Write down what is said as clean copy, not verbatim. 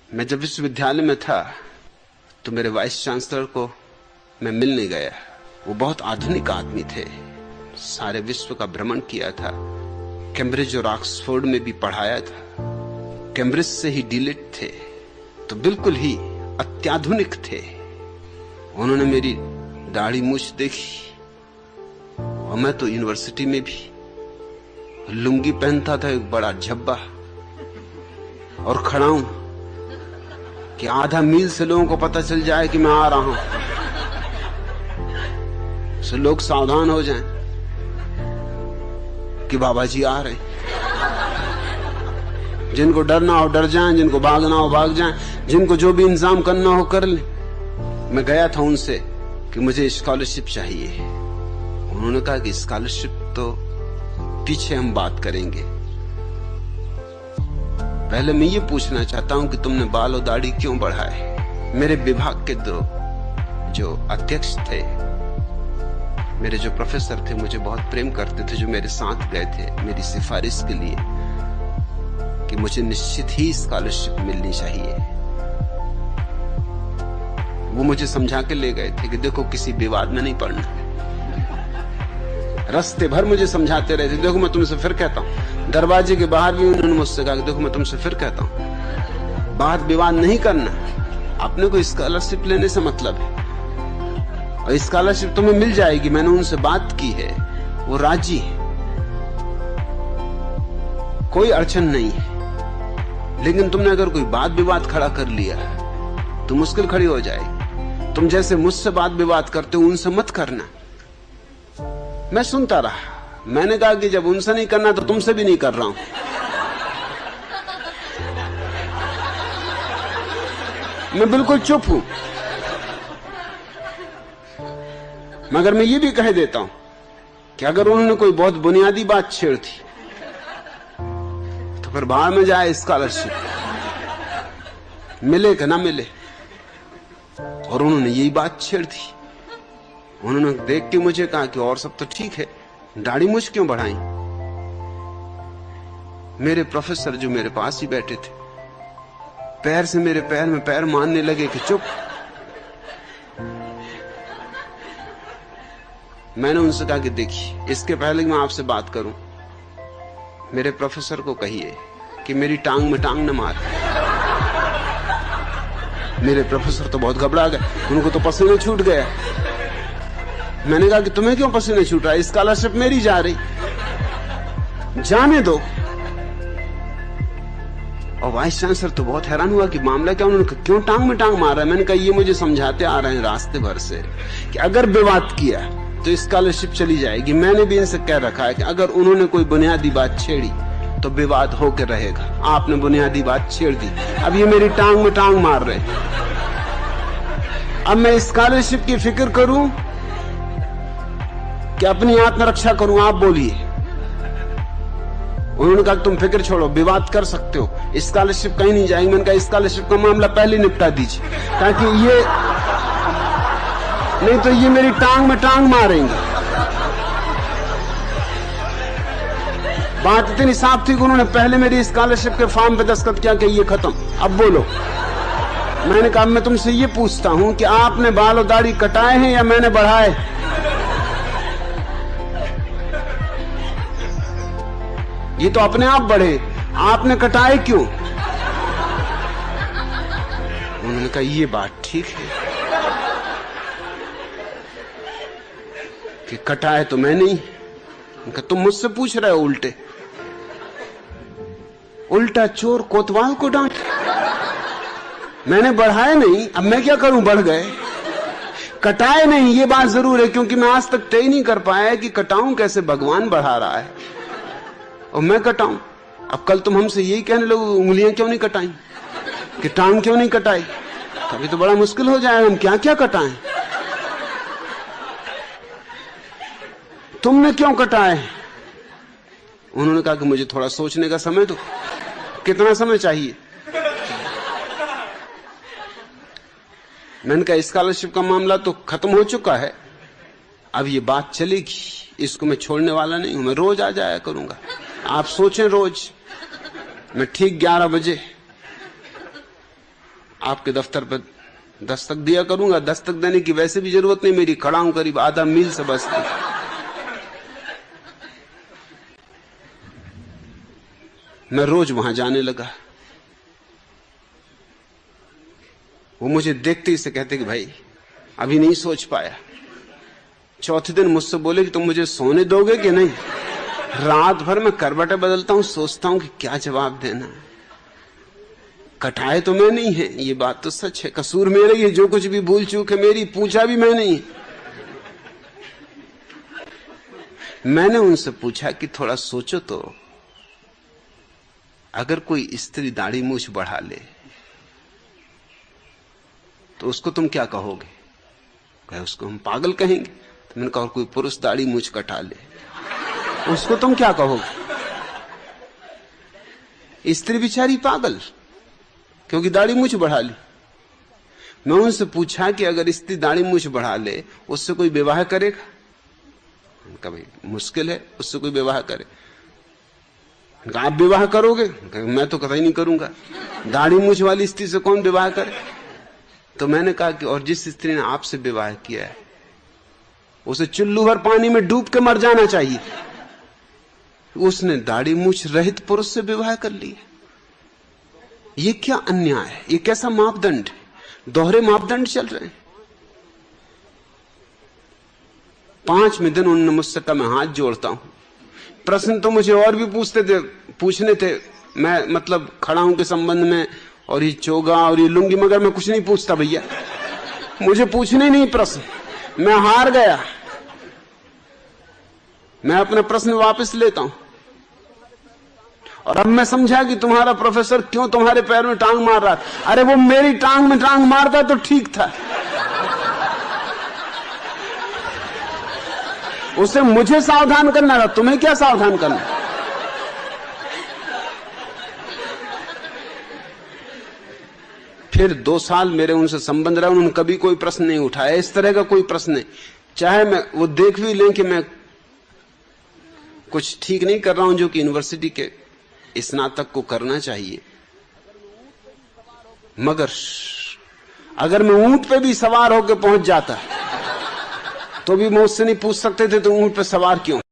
मैं जब विश्वविद्यालय में था तो मेरे वाइस चांसलर को मैं मिलने गया। वो बहुत आधुनिक आदमी थे, सारे विश्व का भ्रमण किया था, कैम्ब्रिज और ऑक्सफोर्ड में भी पढ़ाया था, कैम्ब्रिज से ही डीलिट थे, तो बिल्कुल ही अत्याधुनिक थे। उन्होंने मेरी दाढ़ी मूछ देखी और मैं तो यूनिवर्सिटी में भी लुंगी पहनता था, एक बड़ा झब्बा, और खड़ा हूं कि आधा मील से लोगों को पता चल जाए कि मैं आ रहा हूं, तो लोग सावधान हो जाएं कि बाबा जी आ रहे हैं। जिनको डरना हो डर जाएं, जिनको भागना हो भाग जाएं, जिनको जो भी इंतजाम करना हो कर लें। मैं गया था उनसे कि मुझे स्कॉलरशिप चाहिए। उन्होंने कहा कि स्कॉलरशिप तो पीछे हम बात करेंगे, पहले मैं ये पूछना चाहता हूं कि तुमने बाल और दाढ़ी क्यों बढ़ाए। मेरे विभाग के जो अध्यक्ष थे, मेरे जो प्रोफेसर थे, मुझे बहुत प्रेम करते थे, जो मेरे साथ गए थे मेरी सिफारिश के लिए कि मुझे निश्चित ही स्कॉलरशिप मिलनी चाहिए। वो मुझे समझा के ले गए थे कि देखो किसी विवाद में नहीं पड़ना। रास्ते भर मुझे समझाते रहे थे, देखो मैं तुमसे फिर कहता हूं। दरवाजे के बाहर भी उन्होंने मुझसे कहा, देखो मैं तुमसे फिर कहता हूं, बात विवाद नहीं करना, अपने को स्कॉलरशिप लेने से मतलब है, और स्कॉलरशिप तुम्हें मिल जाएगी। मैंने उनसे बात की है, वो राजी है, कोई अड़चन नहीं है। लेकिन तुमने अगर कोई बात विवाद खड़ा कर लिया तो मुश्किल खड़ी हो जाएगी। तुम जैसे मुझसे बात विवाद करते हो उनसे मत करना। मैं सुनता रहा। मैंने कहा कि जब उनसे नहीं करना तो तुमसे भी नहीं कर रहा हूं। मैं बिल्कुल चुप हूं। मगर मैं ये भी कह देता हूं कि अगर उन्होंने कोई बहुत बुनियादी बात छेड़ दी तो फिर बाहर में जाए स्कॉलरशिप, मिले कि ना मिले। और उन्होंने यही बात छेड़ दी। उन्होंने देख के मुझे कहा कि और सब तो ठीक है, दाढ़ी मूछ क्यों बढ़ाई। मेरे प्रोफेसर जो मेरे पास ही बैठे थे, पैर से मेरे पैर में पैर मारने लगे कि चुप। मैंने उनसे कहा कि देखिए, इसके पहले कि मैं आपसे बात करूं, मेरे प्रोफेसर को कहिए कि मेरी टांग में टांग न मार। मेरे प्रोफेसर तो बहुत घबरा गए, उनको तो पसीने छूट गया। मैंने कहा कि तुम्हें क्यों पसीने छूट रहा है, स्कॉलरशिप मेरी जा रही, जाने दो। और वाइस चांसलर तो बहुत हैरान हुआ कि मामला क्या। उन्होंने कहा क्यों टांग में टांग मार रहा है। मैंने कहा ये मुझे समझाते आ रहे हैं रास्ते भर से कि अगर विवाद किया तो स्कॉलरशिप चली जाएगी। मैंने भी इनसे कह रखा है कि अगर उन्होंने कोई बुनियादी बात छेड़ी तो विवाद होकर रहेगा। आपने बुनियादी बात छेड़ दी, अब ये मेरी टांग में टांग मार रहे। अब मैं स्कॉलरशिप की फिक्र करूं कि अपनी आत्मरक्षा करूं, आप बोलिए। उन्होंने कहा तुम फिक्र छोड़ो, विवाद कर सकते हो, स्कॉलरशिप कहीं नहीं जाएगी। मैंने कहा स्कॉलरशिप का मामला पहले निपटा दीजिए, ताकि ये नहीं तो ये मेरी टांग में टांग मारेंगे। बात इतनी साफ थी कि उन्होंने पहले मेरी स्कॉलरशिप के फॉर्म पे दस्तखत किया कि ये खत्म, अब बोलो। मैंने कहा मैं तुमसे ये पूछता हूं कि आपने बाल और दाढ़ी कटाए हैं या मैंने बढ़ाए। ये तो अपने आप बढ़े, आपने कटाए क्यों। उन्होंने कहा ये बात ठीक है कि कटाए तो मैं नहीं। उनका तुम मुझसे पूछ रहे हो उल्टे, उल्टा चोर कोतवाल को डांट। मैंने बढ़ाए नहीं, अब मैं क्या करूं, बढ़ गए। कटाए नहीं, ये बात जरूर है, क्योंकि मैं आज तक तय नहीं कर पाया कि कटाऊं कैसे। भगवान बढ़ा रहा है और मैं कटाऊं। अब कल तुम हमसे यही कहने लोग उंगलियां क्यों नहीं कटाई, कि टांग क्यों नहीं कटाई, तभी तो बड़ा मुश्किल हो जाएगा। हम क्या क्या कटाएं। तुमने क्यों कटाए। उन्होंने कहा कि मुझे थोड़ा सोचने का समय दो। कितना समय चाहिए। मैंने कहा स्कॉलरशिप का मामला तो खत्म हो चुका है, अब ये बात चलेगी, इसको मैं छोड़ने वाला नहीं हूं। मैं रोज आ जाया करूंगा, आप सोचें रोज मैं ठीक 11 बजे आपके दफ्तर पर दस्तक दिया करूंगा। दस्तक देने की वैसे भी जरूरत नहीं, मेरी खड़ा हूं करीब आधा मील से बस्ती। मैं रोज वहां जाने लगा। वो मुझे देखते ही से कहते कि भाई अभी नहीं सोच पाया। चौथे दिन मुझसे बोले कि तुम मुझे सोने दोगे कि नहीं। रात भर मैं करवटें बदलता हूं, सोचता हूं कि क्या जवाब देना है। कटाए तो मैं नहीं है, ये बात तो सच है, कसूर मेरा ही है, जो कुछ भी भूल चूक है मेरी, पूछा भी मैं नहीं। मैंने उनसे पूछा कि थोड़ा सोचो तो, अगर कोई स्त्री दाढ़ी मूछ बढ़ा ले तो उसको तुम क्या कहोगे? कहे उसको हम पागल कहेंगे। तो मैंने कहा कोई पुरुष दाढ़ी मूछ कटा ले उसको तुम क्या कहोगे? स्त्री बेचारी पागल, क्योंकि दाढ़ी मूछ बढ़ा ली। मैं उनसे पूछा कि अगर स्त्री दाढ़ी मूछ बढ़ा ले उससे कोई विवाह करेगा? उनका भाई मुश्किल है उससे कोई विवाह करे। आप विवाह करोगे? मैं तो कतई नहीं करूंगा, दाढ़ी मूछ वाली स्त्री से कौन विवाह करे? तो मैंने कहा कि और जिस स्त्री ने आपसे विवाह किया है उसे चुल्लू भर पानी में डूब के मर जाना चाहिए। उसने दाढ़ी मूछ रहित पुरुष से विवाह कर लिया। ये क्या अन्याय है, ये कैसा मापदंड है? दोहरे मापदंड चल रहे हैं। 5वें दिन उन्होंने मुझसे कहा मैं हाथ जोड़ता हूं, प्रश्न तो मुझे और भी पूछने थे मैं मतलब खड़ा हूं के संबंध में, और ये चोगा और ये लुंगी, मगर मैं कुछ नहीं पूछता भैया, मुझे पूछने नहीं प्रश्न, मैं हार गया, मैं अपना प्रश्न वापस लेता हूं। और अब मैं समझा कि तुम्हारा प्रोफेसर क्यों तुम्हारे पैर में टांग मार रहा था। अरे वो मेरी टांग में टांग मारता तो ठीक था, उसे मुझे सावधान करना था, तुम्हें क्या सावधान करना। फिर 2 साल मेरे उनसे संबंध रहा, उन्होंने कभी कोई प्रश्न नहीं उठाया, इस तरह का कोई प्रश्न नहीं। चाहे मैं वो देख भी लें कि मैं कुछ ठीक नहीं कर रहा हूं जो कि यूनिवर्सिटी के स्नातक को करना चाहिए, मगर अगर मैं ऊंट पे भी सवार होकर पहुंच जाता तो भी मुझसे नहीं पूछ सकते थे तो ऊंट पे सवार क्यों।